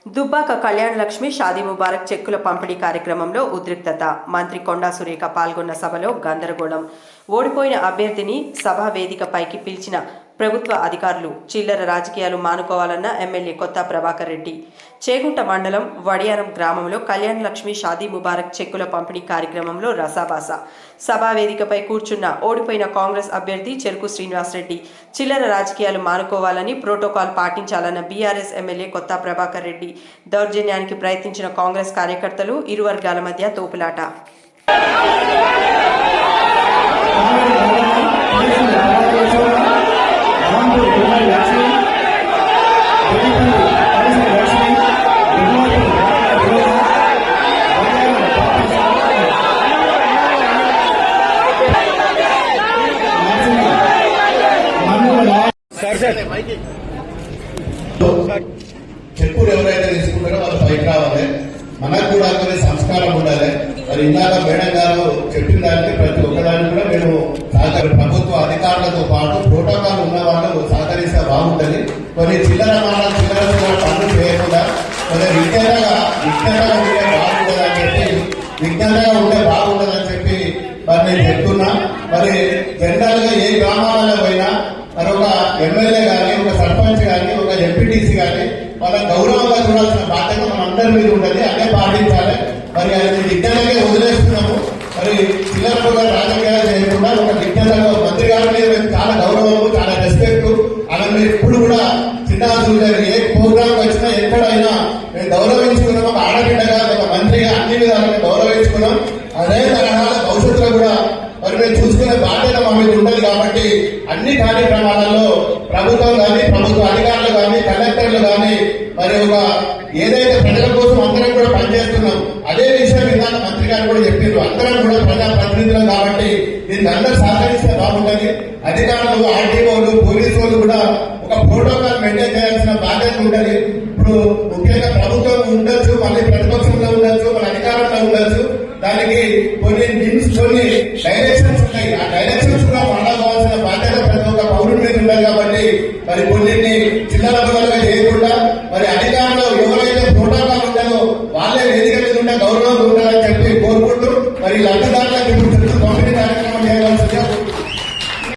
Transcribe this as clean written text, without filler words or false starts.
దుబ్బాక కళ్యాణ లక్ష్మి షాదీ ముబారక్ చెక్కుల పంపిణీ కార్యక్రమంలో ఉద్రిక్తత. మంత్రి కొండా సురేఖ పాల్గొన్న సభలో గందరగోళం. ఓడిపోయిన అభ్యర్థిని సభా వేదికపైకి పిలిచిన ప్రభుత్వ అధికారులు. చిల్లర రాజకీయాలు మానుకోవాలన్న ఎమ్మెల్యే కొత్త ప్రభాకర్ రెడ్డి. చేగుంట మండలం వడియారం గ్రామంలో కళ్యాణ లక్ష్మి షాదీ ముబారక్ చెక్కుల పంపిణీ కార్యక్రమంలో రసాభాస. సభా వేదికపై కూర్చున్న ఓడిపోయిన కాంగ్రెస్ అభ్యర్థి చెరుకు శ్రీనివాసరెడ్డి చిల్లర రాజకీయాలు మానుకోవాలని, ప్రోటోకాల్ పాటించాలన్న బీఆర్ఎస్ ఎమ్మెల్యే కొత్త ప్రభాకర్ రెడ్డి. దౌర్జన్యానికి ప్రయత్నించిన కాంగ్రెస్ కార్యకర్తలు, ఇరు వర్గాల మధ్య తోపులాట. చెక్కులు ఎవరైతే తీసుకుంటారో వాళ్ళు పైకి రావాలి. మనకు కూడా కొన్ని సంస్కారం ఉండాలి. మరి ఇందాక మేడం గారు చెప్పిన దానికి ప్రతి ఒక్కదానికి కూడా మేము ప్రభుత్వ అధికారులతో పాటు ప్రోటోకాల్ ఉన్న వాళ్ళు సహకరిస్తే బాగుంటుంది. కొన్ని చిల్లర పనులు చేయకుండా కొన్ని విజ్ఞానంగా ఉంటే బాగుంటుందని చెప్పి మరి నేను చెప్తున్నా. మరి జనరల్ గా ఏ గ్రామాలలో పోయినా మరి ఒక ఎమ్మెల్యే గాని, ఒక సర్పంచ్ గాని, ఒక ఎంపీటీసీ గాని వాళ్ళ గౌరవంగా చూడాల్సిన బాధ్యత మన అందరి మీద ఉంటుంది. అదే పాటించాలి. మరి అది విజ్ఞానంగా వదిలేస్తున్నాము. మరి చిల్లర రాజకీయాలు చేయకుండా ఒక విజ్ఞానంగా మంత్రి గారి మీద మేము చాలా గౌరవము, చాలా రెస్పెక్ట్. అలా మీరు ఇప్పుడు కూడా చిన్న ఏ ప్రోగ్రామ్ వచ్చినా ఎక్కడైనా మేము గౌరవించుకున్నాం. ఒక ఆడబిడ్డగా, ఒక మంత్రిగా అన్ని విధాలుగా గౌరవించుకున్నాం. అదే తరహాల భవిష్యత్తులో కూడా మరి మేము చూసుకునే బాధ్యత మా మీద ఉండదు. కాబట్టి అన్ని కార్యక్రమాలలో ప్రభుత్వం కానీ, ప్రభుత్వ అధికారులు కానీ, కలెక్టర్లు కానీ మరి ఒక ఏదైతే ప్రజల కోసం అందరం కూడా పనిచేస్తున్నాం. అదే విషయం ఇందాక మంత్రి గారు కూడా చెప్పారు. అందరం కూడా ప్రజా ప్రతినిధులం కాబట్టి దీనికి అందరూ సహకరిస్తే బాగుంటుంది. అధికారులు, ఆర్టీఓలు, పోలీసు వాళ్ళు కూడా ఒక ప్రోటోకాల్ మెయింటైన్ చేయాల్సిన బాధ్యత ఉంటుంది. ఇప్పుడు ముఖ్యంగా ప్రభుత్వం ఉండొచ్చు, మళ్ళీ ప్రతిపక్షంలో ఉండొచ్చు, మన అధికారంలో ఉండొచ్చు. దానికి కొన్ని డైరెక్షన్స్ ఉంటాయి. ఆ డైరెక్షన్స్ కూడా ఫాలో కావాల్సిన బాధ్యత ప్రతి ఒక్క పౌరుడి మీద ఉండాలి. కాబట్టి మరి కొన్నింటిని చిల్లర